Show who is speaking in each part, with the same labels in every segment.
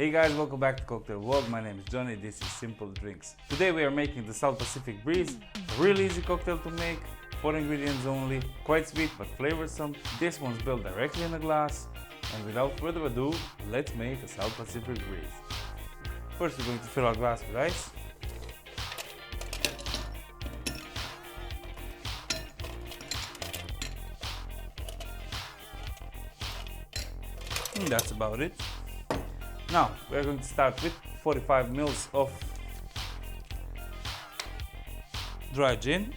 Speaker 1: Hey guys, welcome back to Cocktail World. My name is Johnny, this is Simple Drinks. Today we are making the South Pacific Breeze, a really easy cocktail to make, 4 ingredients only, quite sweet but flavorsome. This one's built directly in a glass, and without further ado, let's make a South Pacific Breeze. First we're going to fill our glass with ice. And that's about it. Now we're going to start with 45 ml of dry gin.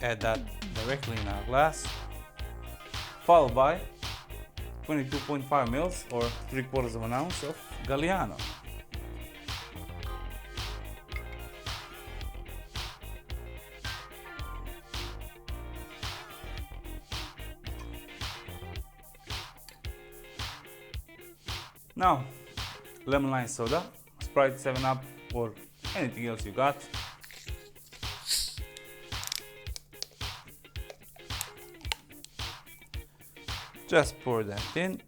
Speaker 1: Add that directly in our glass, followed by 22.5 ml or 3/4 of an ounce of Galliano. Now, lemon lime soda, Sprite, 7-Up, or anything else you got. Just pour that in.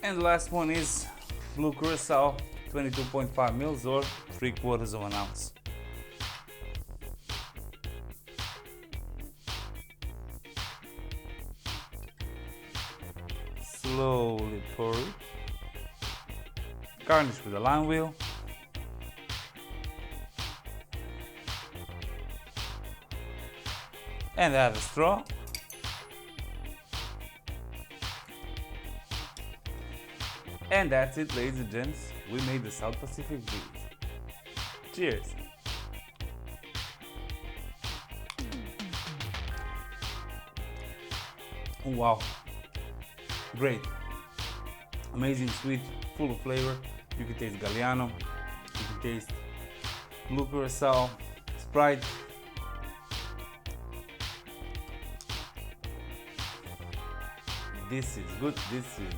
Speaker 1: And the last one is blue Curacao, 22.5 ml or 3/4 of an ounce. Slowly pour it. Garnish with a lime wheel. And add a straw. And that's it, ladies and gents. We made the South Pacific Breeze. Cheers! Oh, wow! Great! Amazing, sweet, full of flavor. You can taste Galliano, you can taste blue Curacao, Sprite. This is good. This is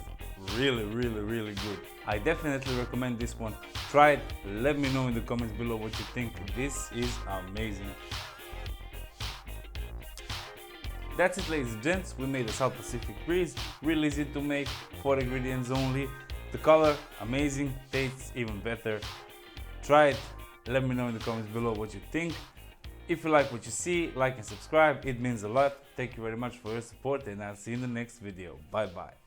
Speaker 1: really good. I definitely recommend this one. Try it. Let me know in the comments below what you think. This is amazing. That's it, ladies and gents. We made a South Pacific Breeze. Really easy to make. 4 ingredients only. The color amazing. Tastes even better. Try it. Let me know in the comments below what you think. If you like what you see, like and subscribe. It means a lot. Thank you very much for your support, and I'll see you in the next video. Bye bye.